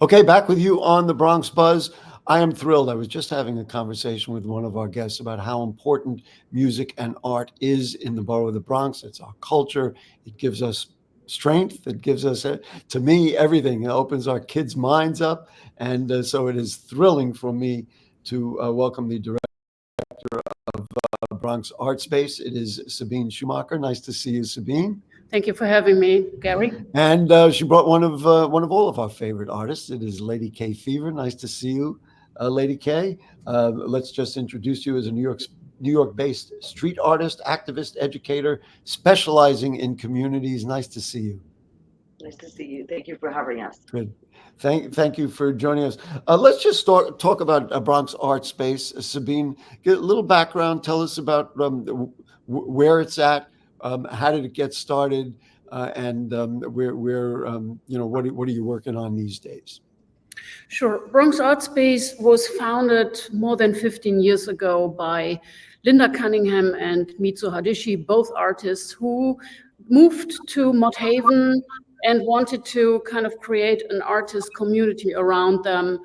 Okay, back with you on the Bronx Buzz. I am thrilled. I was just having a conversation with one of our guests about how important music and art is in the borough of the Bronx. It's our culture. It gives us strength. It gives us, to me, everything. It opens our kids' minds up. And so it is thrilling for me to welcome the director of Bronx Art Space. It is Sabine Schumacher. Nice to see you, Sabine. Thank you for having me, Gary. And she brought one of all of our favorite artists. It is Lady K Fever. Nice to see you, Lady K. Let's just introduce you as a New York-based street artist, activist, educator, specializing in communities. Nice to see you. Nice to see you. Thank you for having us. Good. Thank you for joining us. Let's just talk about Bronx Art Space. Sabine, get a little background. Tell us about where it's at. How did it get started? And what are you working on these days? Sure. Bronx Art Space was founded more than 15 years ago by Linda Cunningham and Mitsu Hadishi, both artists who moved to Mott Haven and wanted to kind of create an artist community around them.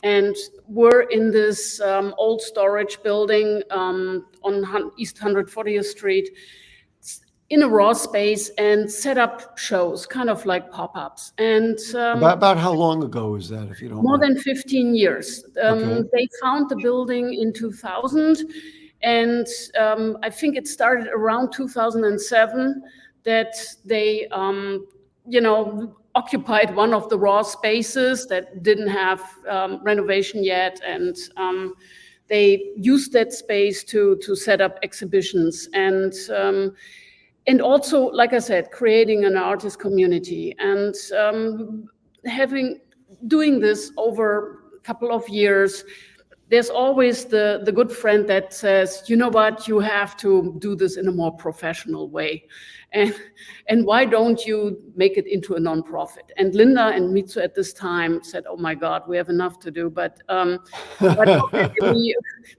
And we're in this old storage building on East 140th Street in a raw space and set up shows, kind of like pop-ups. And about how long ago is that, if you don't more mind? than 15 years. Okay. They found the building in 2000, and I think it started around 2007 that they, occupied one of the raw spaces that didn't have renovation yet, and they used that space to set up exhibitions and also, like I said, creating an artist community and doing this over a couple of years. There's always the good friend that says, you know what, you have to do this in a more professional way. And why don't you make it into a nonprofit? And Linda and Mitsu at this time said, oh my God, we have enough to do. But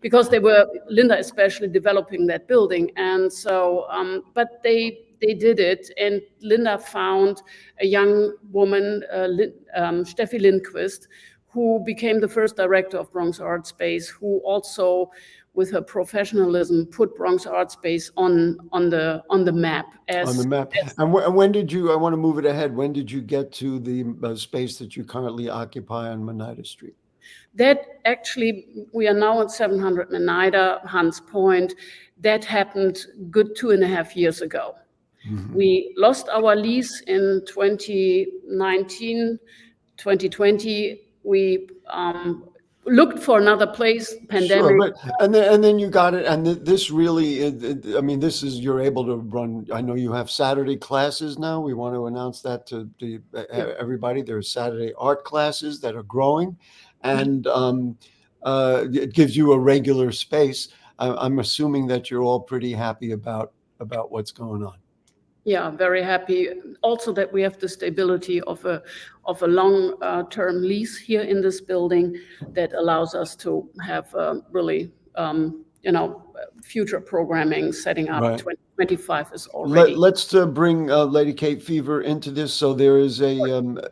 because they were, Linda especially, developing that building. And so, but they did it. And Linda found a young woman, Steffi Lindquist, who became the first director of Bronx Art Space, who also, with her professionalism, put Bronx Art Space on the map. On the map. And when did you? I want to move it ahead. When did you get to the space that you currently occupy on Oneida Street? That actually, we are now at 700 Oneida, Hunts Point. That happened good 2.5 years ago. Mm-hmm. We lost our lease in 2019, 2020. We looked for another place, pandemic. Sure, but, and then you got it. And this really, I mean, this is, you're able to run, I know you have Saturday classes now. We want to announce that to everybody. There are Saturday art classes that are growing, and it gives you a regular space. I'm assuming that you're all pretty happy about what's going on. Yeah, very happy. Also that we have the stability of a long-term lease here in this building that allows us to have really, future programming setting up. Right. 2025 is already. Let's bring Lady Kate Fever into this. So there is a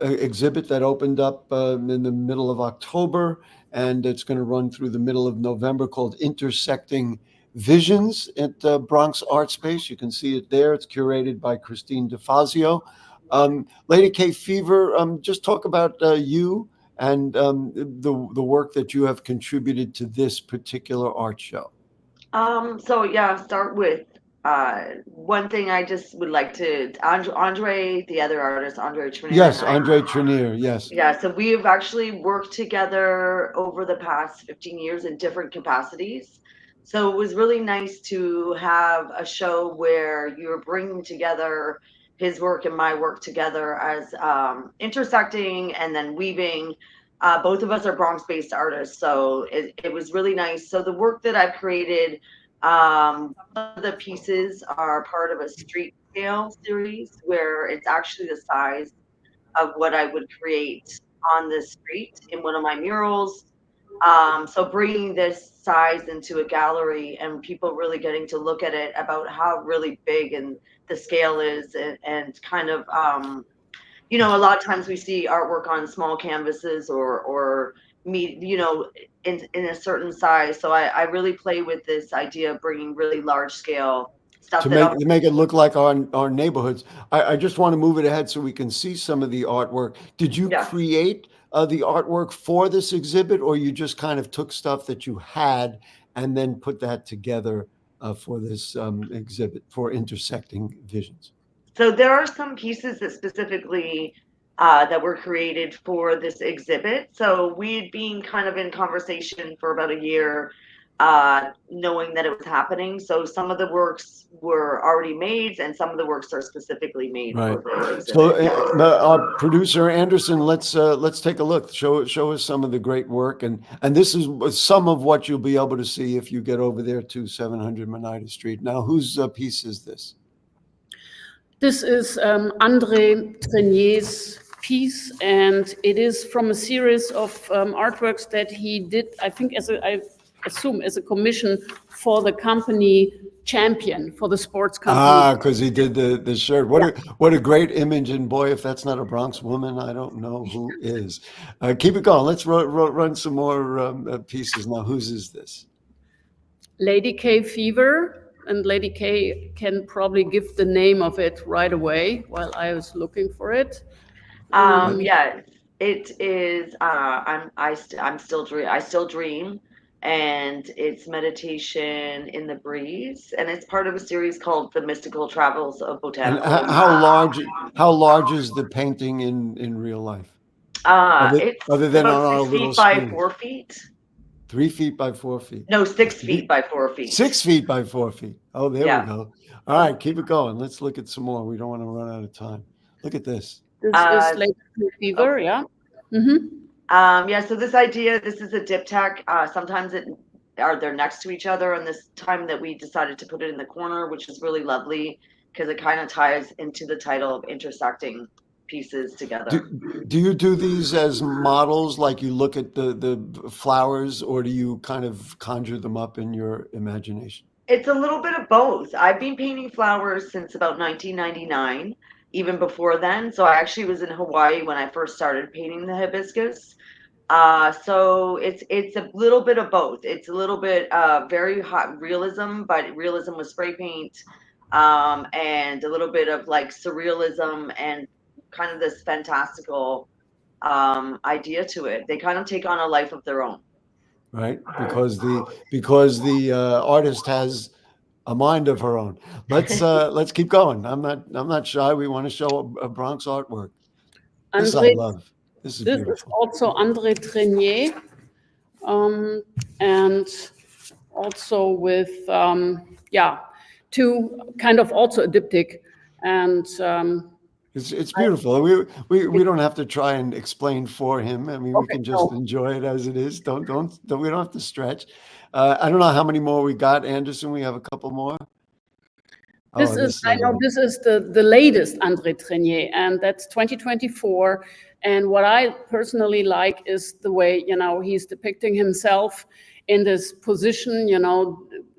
exhibit that opened up in the middle of October, and it's going to run through the middle of November, called Intersecting Visions at Bronx Art Space. You can see it there. It's curated by Christine DeFazio. Lady K Fever, just talk about you and the work that you have contributed to this particular art show. Start with one thing I just would like to, Andre, the other artist, Andre Trenier. Yes, Andre Trenier, yes. Yeah, so we have actually worked together over the past 15 years in different capacities. So it was really nice to have a show where you're bringing together his work and my work together as intersecting and then weaving. Both of us are Bronx-based artists, so it was really nice. So the work that I've created, the pieces are part of a street scale series where it's actually the size of what I would create on the street in one of my murals. So bringing this size into a gallery and people really getting to look at it about how really big and the scale is and kind of, you know, a lot of times we see artwork on small canvases or you know, in a certain size. So I really play with this idea of bringing really large scale stuff To that make it look like our neighborhoods. I just want to move it ahead so we can see some of the artwork. Did you yeah. create the artwork for this exhibit, or you just kind of took stuff that you had and then put that together for this exhibit for Intersecting Visions? So there are some pieces that specifically that were created for this exhibit. So we'd been kind of in conversation for about a year, knowing that it was happening. So some of the works were already made, and some of the works are specifically made Right. for the exhibit. So Yes. our producer Anderson, let's take a look. Show us some of the great work, and this is some of what you'll be able to see if you get over there to 700 Monida Street. Now, whose piece is this? This is André Trenier's piece, and it is from a series of artworks that he did, I think, I assume, as a commission for the company Champion, for the sports company. Ah, because he did the shirt. What a great image, and boy, if that's not a Bronx woman, I don't know who is. Keep it going. Let's run some more pieces now. Whose is this? Lady K Fever. And Lady K can probably give the name of it right away while I was looking for it. Yeah, it is. I still dream, and it's meditation in the breeze, and it's part of a series called The Mystical Travels of And Botanicals. how large is the painting in real life? It's Other than on about our 6 little feet by screen. 4 feet. 3 feet by 4 feet. No, 6 feet by 4 feet. 6 feet by 4 feet. Oh, there Yeah. we go. All right, keep it going. Let's look at some more. We don't want to run out of time. Look at this. This is Lady K Fever, yeah. Mm-hmm. Yeah, so this is a diptych. Sometimes they're next to each other, and this time that we decided to put it in the corner, which is really lovely because it kind of ties into the title of Intersecting pieces together. Do you do these as models, like you look at the flowers, or do you kind of conjure them up in your imagination? It's a little bit of both. I've been painting flowers since about 1999, even before then. So I actually was in Hawaii when I first started painting the hibiscus. So it's a little bit of both. It's a little bit very hot realism, but realism with spray paint, and a little bit of like surrealism and kind of this fantastical idea to it. They kind of take on a life of their own. Right, because the artist has a mind of her own. Let's keep going. I'm not shy. We want to show a Bronx artwork. This I love. This is beautiful. Is also André Trenier, and also with two kind of also a diptych, and it's beautiful. We don't have to try and explain for him. I mean, we can just enjoy it as it is. We don't have to stretch. I don't know how many more we got, Anderson. We have a couple more. This is the latest André Trenier, and that's 2024. And what I personally like is the way, he's depicting himself in this position,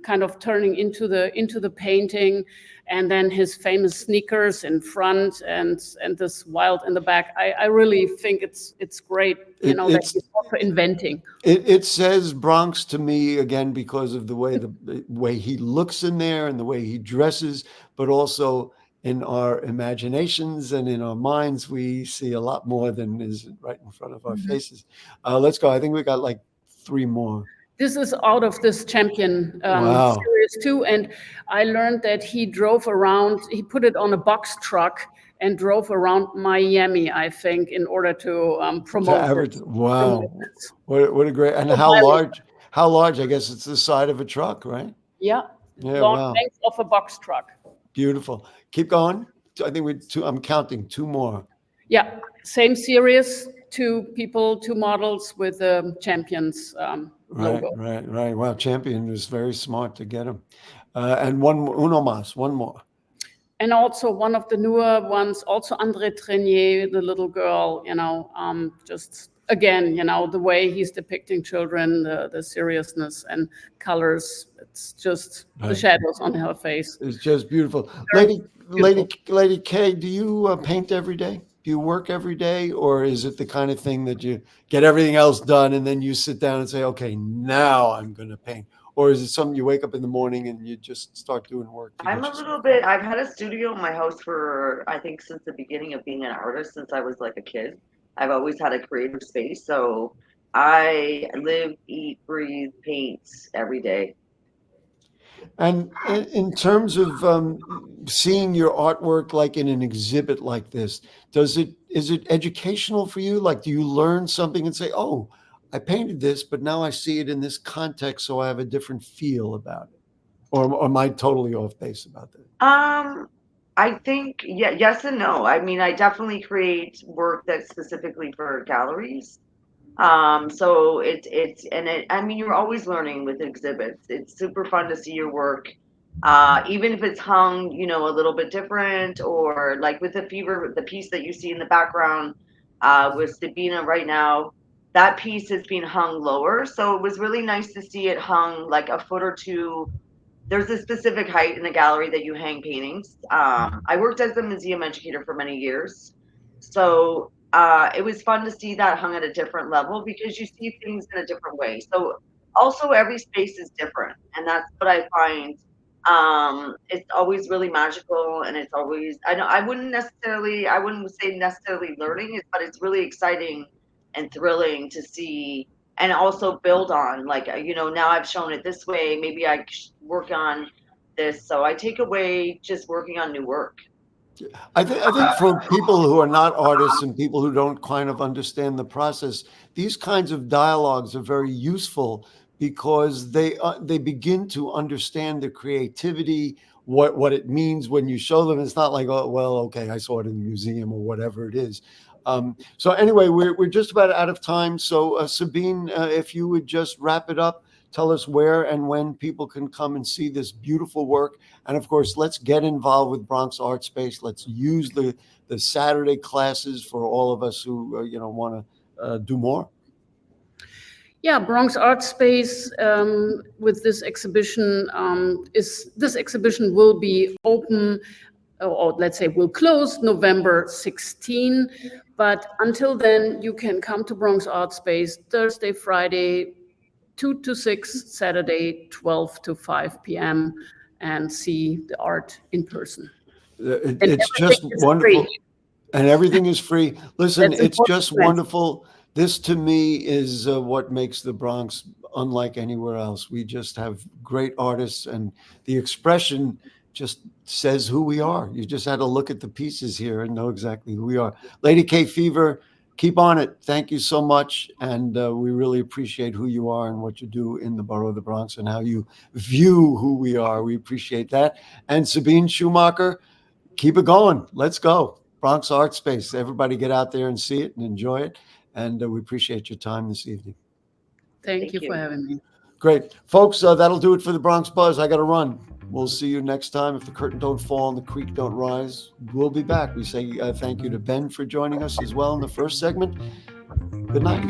kind of turning into the painting, and then his famous sneakers in front and this wild in the back. I really think it's great, that he's also inventing. It says Bronx to me again because of the way he looks in there and the way he dresses, but also in our imaginations and in our minds, we see a lot more than is right in front of our faces. Let's go. I think we got like 3 more. This is out of this Champion series too, and I learned that he drove around. He put it on a box truck and drove around Miami, I think, in order to promote. Wow, what a great! And how large? How large? I guess it's the side of a truck, right? Yeah. Long length of a box truck. Beautiful. Keep going. I think I'm counting 2 more. Yeah, same series. 2 people, 2 models with Champions logo. Right. Wow, Champion was very smart to get him. And one more. And also one of the newer ones, also André Trenier, the little girl, just again, the way he's depicting children, the seriousness and colors. It's just the shadows on her face. It's just beautiful. Lady K, do you paint every day? Do you work every day, or is it the kind of thing that you get everything else done and then you sit down and say, okay, now I'm going to paint? Or is it something you wake up in the morning and you just start doing work to I'm get a yourself little going? bit, I've had a studio in my house for, I think, since the beginning of being an artist, since I was like a kid. I've always had a creative space. So I live, eat, breathe, paint every day. And in terms of seeing your artwork like in an exhibit like this, is it educational for you? Like, do you learn something and say, "Oh, I painted this, but now I see it in this context, so I have a different feel about it"? Or am I totally off base about that? Um, I think, yeah, yes and no. I mean, I definitely create work that's specifically for galleries. So I mean, you're always learning with exhibits. It's super fun to see your work, even if it's hung, a little bit different, or like with the Fever, the piece that you see in the background, with Sabina right now, that piece is being hung lower. So it was really nice to see it hung like a foot or two. There's a specific height in the gallery that you hang paintings. I worked as a museum educator for many years. So it was fun to see that hung at a different level because you see things in a different way. So also every space is different. And that's what I find. It's always really magical, and it's always, I know, I wouldn't say necessarily learning it, but it's really exciting and thrilling to see and also build on, like, now I've shown it this way, maybe work on this. So I take away just working on new work. I think for people who are not artists and people who don't kind of understand the process, these kinds of dialogues are very useful because they begin to understand the creativity, what it means when you show them. It's not like, oh, well, okay, I saw it in the museum or whatever it is. So anyway, we're just about out of time. So Sabine, if you would just wrap it up, tell us where and when people can come and see this beautiful work. And of course, let's get involved with Bronx Art Space. Let's use the Saturday classes for all of us who want to do more. Yeah, Bronx Art Space with this exhibition this exhibition will be open, or let's say will close November 16. But until then, you can come to Bronx Art Space Thursday, Friday, 2 to 6, Saturday, 12 to 5 p.m. and see the art in person. And It's just everything is wonderful. free. And everything is free. Listen, That's it's important. just wonderful. This to me is what makes the Bronx unlike anywhere else. We just have great artists, and the expression just says who we are. You just had to look at the pieces here and know exactly who we are. Lady K Fever, keep on it. Thank you so much. And we really appreciate who you are and what you do in the borough of the Bronx and how you view who we are. We appreciate that. And Sabine Schumacher, keep it going. Let's go. Bronx Art Space. Everybody get out there and see it and enjoy it. And we appreciate your time this evening. Thank you for having me. Great. Folks, that'll do it for the Bronx Buzz. I got to run. We'll see you next time. If the curtain don't fall and the creek don't rise, we'll be back. We say thank you to Ben for joining us as well in the first segment. Good night.